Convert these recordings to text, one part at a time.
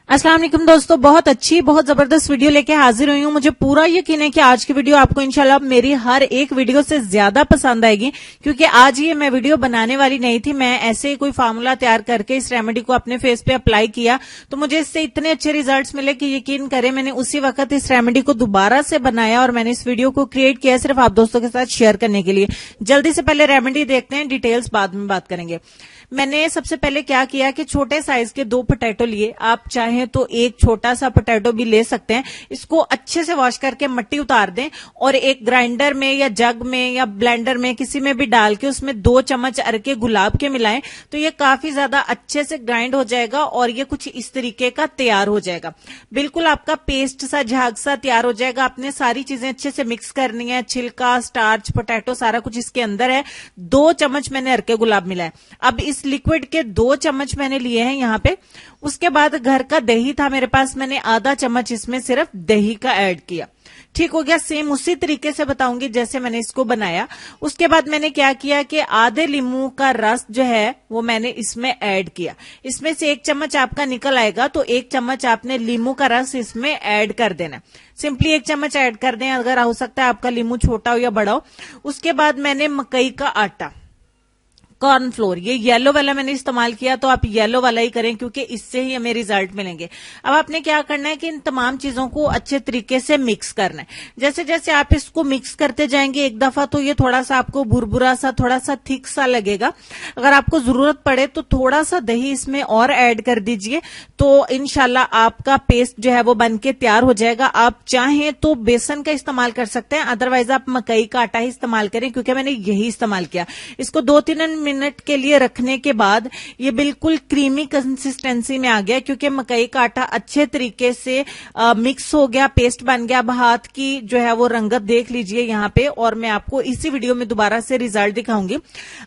अस्सलाम वालेकुम दोस्तों, बहुत अच्छी बहुत जबरदस्त वीडियो लेके हाजिर हुई हूँ। मुझे पूरा यकीन है कि आज की वीडियो आपको इंशाल्लाह मेरी हर एक वीडियो से ज्यादा पसंद आएगी, क्योंकि आज ये मैं वीडियो बनाने वाली नहीं थी। मैं ऐसे ही कोई फार्मूला तैयार करके इस रेमेडी को अपने फेस पे अप्लाई किया तो मुझे इससे इतने अच्छे रिजल्ट्स मिले कि यकीन करें मैंने उसी वक्त इस रेमेडी को दोबारा से बनाया और मैंने इस वीडियो को क्रिएट किया सिर्फ आप दोस्तों के साथ शेयर करने के लिए। जल्दी से पहले रेमेडी देखते हैं, डिटेल्स बाद में बात करेंगे। मैंने सबसे पहले क्या किया कि छोटे साइज के 2 पोटैटो लिए। आप चाहें तो एक छोटा सा पोटैटो भी ले सकते हैं। इसको अच्छे से वॉश करके मट्टी उतार दें और एक ग्राइंडर में या जग में या ब्लेंडर में किसी में भी डाल के उसमें 2 चम्मच अरके गुलाब के मिलाएं तो ये काफी ज्यादा अच्छे से ग्राइंड हो जाएगा और ये कुछ इस तरीके का तैयार हो जाएगा। बिल्कुल आपका पेस्ट सा झाग सा तैयार हो जाएगा। आपने सारी चीजें अच्छे से मिक्स करनी है, छिलका, स्टार्च, पोटैटो सारा कुछ इसके अंदर है। 2 चम्मच मैंने अरके गुलाब मिलाए। अब इस लिक्विड के 2 चम्मच मैंने लिए हैं यहाँ पे। उसके बाद घर का दही था मेरे पास, मैंने आधा चम्मच इसमें सिर्फ दही का ऐड किया। ठीक हो गया। सेम उसी तरीके से बताऊंगी जैसे मैंने इसको बनाया। उसके बाद मैंने क्या किया कि आधे लीमू का रस जो है वो मैंने इसमें ऐड किया। इसमें से 1 चम्मच आपका निकल आएगा तो 1 चम्मच आपने लीमू का रस इसमें ऐड कर देना। सिंपली 1 चम्मच ऐड कर दें, अगर हो सकता है आपका लीमू छोटा हो या बड़ा हो। उसके बाद मैंने मकई का आटा, कॉर्नफ्लोर, ये येलो वाला मैंने इस्तेमाल किया तो आप येलो वाला ही करें क्योंकि इससे ही हमें रिजल्ट मिलेंगे। अब आपने क्या करना है कि इन तमाम चीजों को अच्छे तरीके से मिक्स करना है। जैसे जैसे आप इसको मिक्स करते जाएंगे एक दफा तो ये थोड़ा सा आपको भुरभुरा सा, थोड़ा सा थिक सा लगेगा। अगर आपको जरूरत पड़े तो थोड़ा सा दही इसमें और ऐड कर दीजिए तो इंशाल्लाह आपका पेस्ट जो है वो बनके तैयार हो जाएगा। आप चाहें तो बेसन का इस्तेमाल कर सकते हैं, अदरवाइज आप मकई का आटा ही इस्तेमाल करें क्योंकि मैंने यही इस्तेमाल किया। इसको 2-3 मिनट के लिए रखने के बाद ये बिल्कुल क्रीमी कंसिस्टेंसी में आ गया क्योंकि मकई का आटा अच्छे तरीके से मिक्स हो गया, पेस्ट बन गया। अब हाथ की जो है वो रंगत देख लीजिए यहाँ पे, और मैं आपको इसी वीडियो में दोबारा से रिजल्ट दिखाऊंगी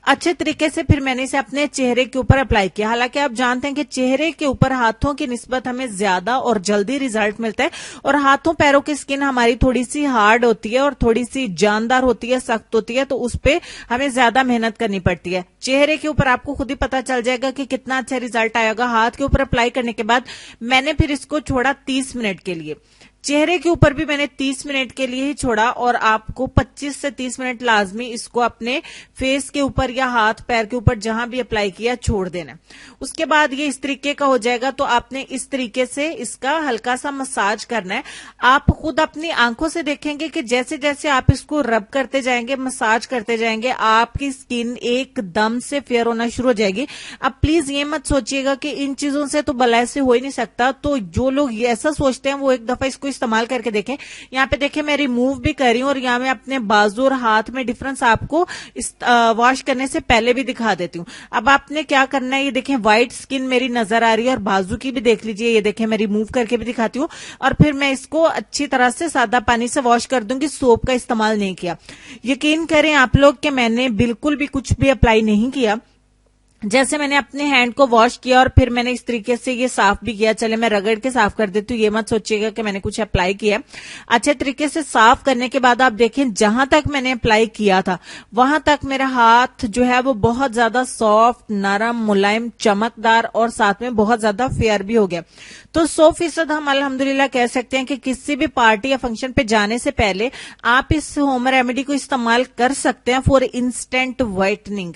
अच्छे तरीके से। फिर मैंने इसे अपने चेहरे के ऊपर अप्लाई किया। हालांकि आप जानते हैं कि चेहरे के ऊपर हाथों की निस्बत हमें ज्यादा और जल्दी रिजल्ट मिलता है, और हाथों पैरों की स्किन हमारी थोड़ी सी हार्ड होती है और थोड़ी सी जानदार होती है, सख्त होती है, तो उस पर हमें ज्यादा मेहनत करनी पड़ती है। चेहरे के ऊपर आपको खुद ही पता चल जाएगा कि कितना अच्छा रिजल्ट आएगा। हाथ के ऊपर अप्लाई करने के बाद मैंने फिर इसको छोड़ा 30 मिनट के लिए। चेहरे के ऊपर भी मैंने 30 मिनट के लिए ही छोड़ा, और आपको 25 से 30 मिनट लाजमी इसको अपने फेस के ऊपर या हाथ पैर के ऊपर जहां भी अप्लाई किया छोड़ देना। उसके बाद ये इस तरीके का हो जाएगा तो आपने इस तरीके से इसका हल्का सा मसाज करना है। आप खुद अपनी आंखों से देखेंगे कि जैसे जैसे आप इसको रब करते जाएंगे, मसाज करते जाएंगे, आपकी स्किन एकदम से फेयर होना शुरू हो जाएगी। अब प्लीज ये मत सोचिएगा कि इन चीजों से तो भला ऐसे हो ही नहीं सकता। तो जो लोग ऐसा सोचते हैं वो एक दफा इसको इस्तेमाल करके देखें। यहाँ पे देखें मैं रिमूव भी कर रही हूँ और यहाँ मैं अपने बाजू और हाथ में डिफरेंस आपको वॉश करने से पहले भी दिखा देती हूँ। अब आपने क्या करना है, ये देखें व्हाइट स्किन मेरी नजर आ रही है और बाजू की भी देख लीजिए। ये देखें मैं रिमूव करके भी दिखाती हूँ और फिर मैं इसको अच्छी तरह से सादा पानी से वॉश कर दूंगी। सोप का इस्तेमाल नहीं किया। यकीन करें आप लोग कि मैंने बिल्कुल भी कुछ भी अप्लाई नहीं किया। जैसे मैंने अपने हैंड को वॉश किया और फिर मैंने इस तरीके से ये साफ भी किया। चले मैं रगड़ के साफ कर देती हूँ, ये मत सोचिएगा कि मैंने कुछ अप्लाई किया। अच्छे तरीके से साफ करने के बाद आप देखें जहां तक मैंने अप्लाई किया था वहां तक मेरा हाथ जो है वो बहुत ज्यादा सॉफ्ट, नरम, मुलायम, चमकदार और साथ में बहुत ज्यादा फेयर भी हो गया। तो 100% हम अल्हम्दुलिल्लाह कह सकते हैं कि किसी भी पार्टी या फंक्शन पे जाने से पहले आप इस होम रेमेडी को इस्तेमाल कर सकते हैं for instant whitening.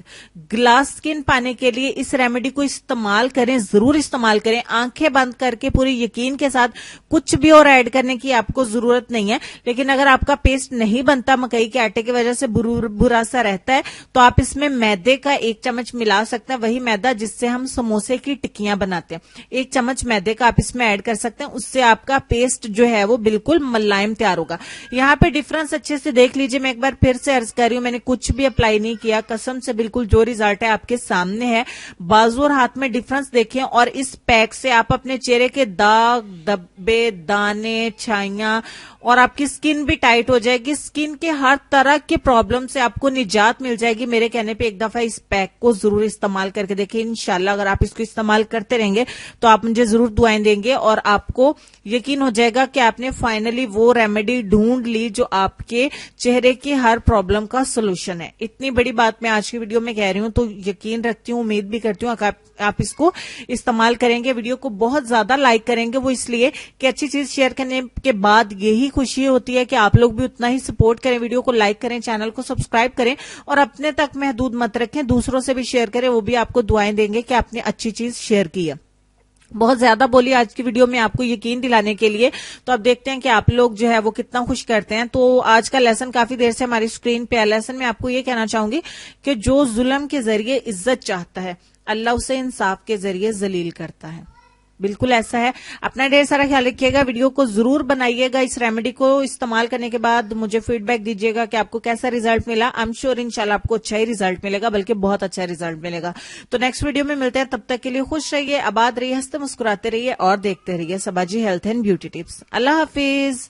Glass skin पाने के लिए इस रेमेडी को इस्तेमाल करें, जरूर इस्तेमाल करें। आंखें बंद करके पूरे यकीन के साथ, कुछ भी और ऐड करने की आपको जरूरत नहीं है। लेकिन अगर आपका पेस्ट नहीं बनता, मकई के आटे की वजह से बुरा सा रहता है, तो आप इसमें मैदे का 1 चम्मच मिला सकते हैं। वही मैदा जिससे हम समोसे की टिक्कियां बनाते हैं, 1 चम्मच मैदे का आप इसमें ऐड कर सकते हैं। उससे आपका पेस्ट जो है वो बिल्कुल मुलायम तैयार होगा। यहाँ पे डिफरेंस अच्छे से देख लीजिए। मैं एक बार फिर से अर्ज कर रही हूँ, मैंने कुछ भी अप्लाई नहीं किया, कसम से बिल्कुल जो रिजल्ट है आपके सामने है। बाजू और हाथ में डिफरेंस देखें और इस पैक से आप अपने चेहरे के दाग, धब्बे, दाने, छाइयां और आपकी स्किन भी टाइट हो जाएगी। स्किन के हर तरह के प्रॉब्लम से आपको निजात मिल जाएगी। मेरे कहने पे एक दफा इस पैक को जरूर इस्तेमाल करके देखिए। इंशाल्लाह अगर आप इसको इस्तेमाल करते रहेंगे तो आप मुझे जरूर दुआएं देंगे और आपको यकीन हो जाएगा कि आपने फाइनली वो रेमेडी ढूंढ ली जो आपके चेहरे की हर प्रॉब्लम का सोल्यूशन है। इतनी बड़ी बात मैं आज की वीडियो में कह रही हूं तो यकीन रखती हूं, उम्मीद भी करती हूं आप इसको इस्तेमाल करेंगे, वीडियो को बहुत ज्यादा लाइक करेंगे। वो इसलिए कि अच्छी चीज शेयर करने के बाद यही खुशी होती है कि आप लोग भी उतना ही सपोर्ट करें, वीडियो को लाइक करें, चैनल को सब्सक्राइब करें और अपने तक महदूद मत रखें, दूसरों से भी शेयर करें, वो भी आपको दुआएं देंगे कि आपने अच्छी चीज शेयर की है। बहुत ज्यादा बोली आज की वीडियो में आपको यकीन दिलाने के लिए, तो अब देखते हैं कि आप लोग जो है वो कितना खुश करते हैं। तो आज का लेसन काफी देर से हमारी स्क्रीन पे है। लेसन में आपको ये कहना चाहूंगी कि जो जुल्म के जरिए इज्जत चाहता है, अल्लाह उसे इंसाफ के जरिए जलील करता है। बिल्कुल ऐसा है। अपना ढेर सारा ख्याल रखिएगा, वीडियो को जरूर बनाइएगा। इस रेमेडी को इस्तेमाल करने के बाद मुझे फीडबैक दीजिएगा कि आपको कैसा रिजल्ट मिला। आई एम श्योर इंशाल्लाह आपको अच्छा ही रिजल्ट मिलेगा, बल्कि बहुत अच्छा रिजल्ट मिलेगा। तो नेक्स्ट वीडियो में मिलते हैं, तब तक के लिए खुश रहिए, आबाद रहिए, हंसते मुस्कुराते रहिए और देखते रहिए सबाजी हेल्थ एंड ब्यूटी टिप्स। अल्लाह हाफिज।